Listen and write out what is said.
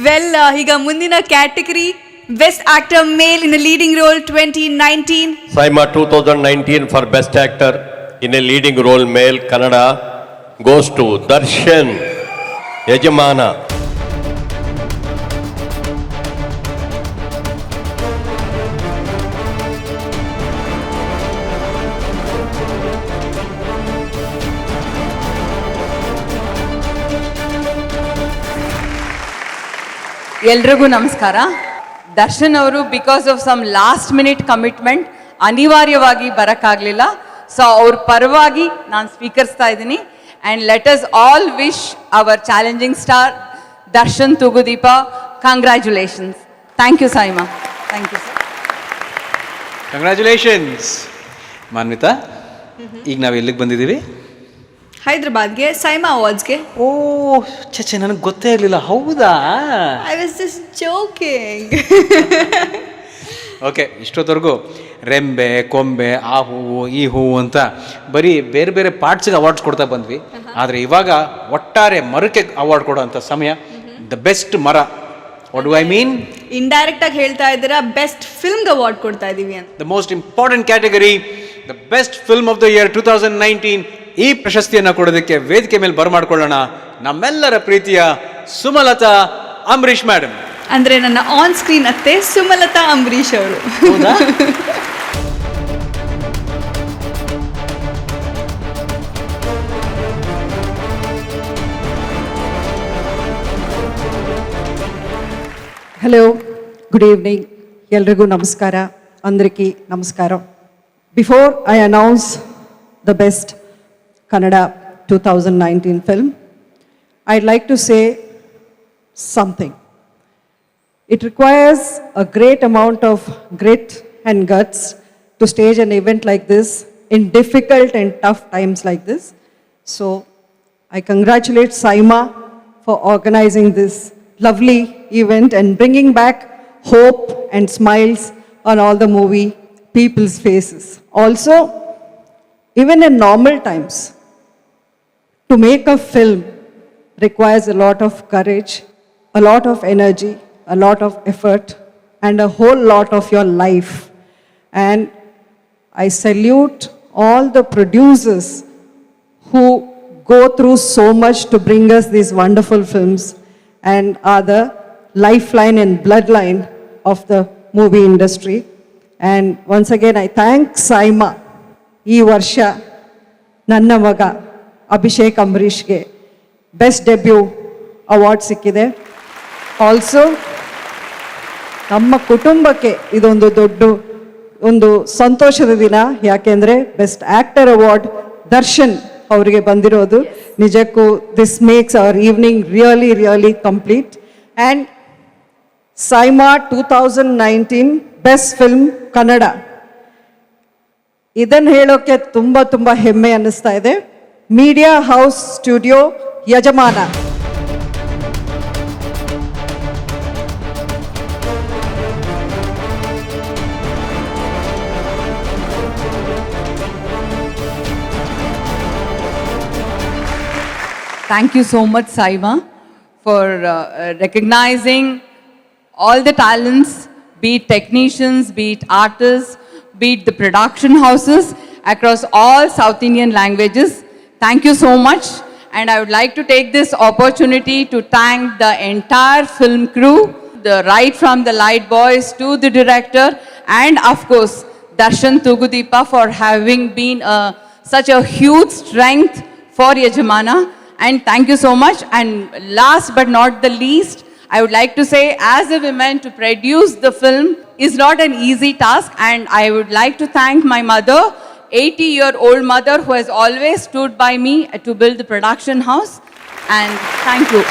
Well ಈಗ ಮುಂದಿನ category best actor mail in leading roll 2019. Saima 2019 for best actor in a leading role male Kannada goes to Darshan Yajamana. ಎಲ್ರಿಗೂ ನಮಸ್ಕಾರ. ದರ್ಶನ್ ಅವರು because of some last minute commitment ಅನಿವಾರ್ಯವಾಗಿ ಬರೋಕ್ಕಾಗಲಿಲ್ಲ. So ಅವ್ರ ಪರವಾಗಿ ನಾನು ಸ್ವೀಕರಿಸ್ತಾ ಇದ್ದೀನಿ. And let us all wish our challenging star Darshan Thoogudeepa congratulations. Thank you Saima. Thank you sir. Congratulations Manvitha. ಈಗ ನಾವು ಎಲ್ಲಿಗೆ ಬಂದಿದ್ದೀವಿ? ಹೈದ್ರಾಬಾದ್ಗೆ ಸೈಮಾ ಅವಾರ್ಡ್ಸ್ಗೆ. ಓ ಚೆ ನನಗೆ ಗೊತ್ತೇ ಇರಲಿಲ್ಲ. ಹೌದಾ? I was just joking. Okay, ಇಷ್ಟೊತ್ತವರೆಗೂ ರೆಂಬೆ ಕೊಂಬೆ ಆ ಹೂವು ಈ ಹೂವು ಅಂತ ಬರೀ ಬೇರೆ ಬೇರೆ ಪಾರ್ಟ್ಸ್ಗೆ ಅವಾರ್ಡ್ಸ್ ಕೊಡ್ತಾ ಬಂದ್ವಿ. ಆದರೆ ಇವಾಗ ಒಟ್ಟಾರೆ ಮರಕ್ಕೆ ಅವಾರ್ಡ್ ಕೊಡೋ ಅಂಥ ಸಮಯ. ದ ಬೆಸ್ಟ್ ಮರ. What do I mean? Indirect ಆಗಿ ಹೇಳ್ತಾ ಇದ್ದೀರಾ ಬೆಸ್ಟ್ ಫಿಲ್ಮ್ಗೆ ಅವಾರ್ಡ್ ಕೊಡ್ತಾ ಇದೀವಿ ಅಂತ. The most important category, the best film of the year 2019. ಈ ಪ್ರಶಸ್ತಿಯನ್ನು ಕೊಡೋದಕ್ಕೆ ವೇದಿಕೆ ಮೇಲೆ ಬರಮಾಡ್ಕೊಳ್ಳೋಣ ನಮ್ಮೆಲ್ಲರ ಪ್ರೀತಿಯ ಸುಮಲತಾ ಅಂಬರೀಶ್ ಮೇಡಮ್. ಅಂದ್ರೆ ನನ್ನ ಆನ್ ಸ್ಕ್ರೀನ್ ಅತ್ತೆ ಸುಮಲತಾ ಅಂಬರೀಶ್ ಅವರು. Hello, good evening. ಎಲ್ರಿಗೂ ನಮಸ್ಕಾರ. ಅಂದ್ರಿಕಿ ನಮಸ್ಕಾರ. Before I announce the best Kannada 2019 film, I'd like to say something. It requires a great amount of grit and guts to stage an event like this in difficult and tough times like this. So I congratulate Saima for organizing this lovely event and bringing back hope and smiles on all the movie people's faces. Also, even in normal times, to make a film requires a lot of courage, a lot of energy, a lot of effort, and a whole lot of your life. And I salute all the producers who go through so much to bring us these wonderful films and are the lifeline and bloodline of the movie industry. And once again, I thank Saima. ಈ ವರ್ಷ ನನ್ನ ಮಗ Abhishek ಅಂಬರೀಷ್ಗೆ best debut award ಸಿಕ್ಕಿದೆ. Also ನಮ್ಮ ಕುಟುಂಬಕ್ಕೆ ಇದೊಂದು ದೊಡ್ಡ ಒಂದು ಸಂತೋಷದ ದಿನ. ಯಾಕೆಂದರೆ ಬೆಸ್ಟ್ ಆ್ಯಕ್ಟರ್ ಅವಾರ್ಡ್ ದರ್ಶನ್ ಅವರಿಗೆ ಬಂದಿರೋದು. ನಿಜಕ್ಕೂ this makes our evening really really complete. And SIIMA 2019 best film Kannada. ಇದನ್ನು ಹೇಳೋಕ್ಕೆ ತುಂಬ ತುಂಬ ಹೆಮ್ಮೆ ಅನ್ನಿಸ್ತಾ ಇದೆ. ಮೀಡಿಯಾ ಹೌಸ್ ಸ್ಟುಡಿಯೋ ಯಜಮಾನ. Thank you so much, Saima, for recognizing all the talents, be it technicians, be it artists, be it the production houses across all South Indian languages. Thank you so much. And I would like to take this opportunity to thank the entire film crew, right from the light boys to the director, and of course, Darshan Tugudeepa for having been such a huge strength for Yajamana. And thank you so much. And last but not the least, I would like to say, as a woman, to produce the film is not an easy task. And I would like to thank my mother, 80-year-old mother, who has always stood by me to build the production house. And thank you.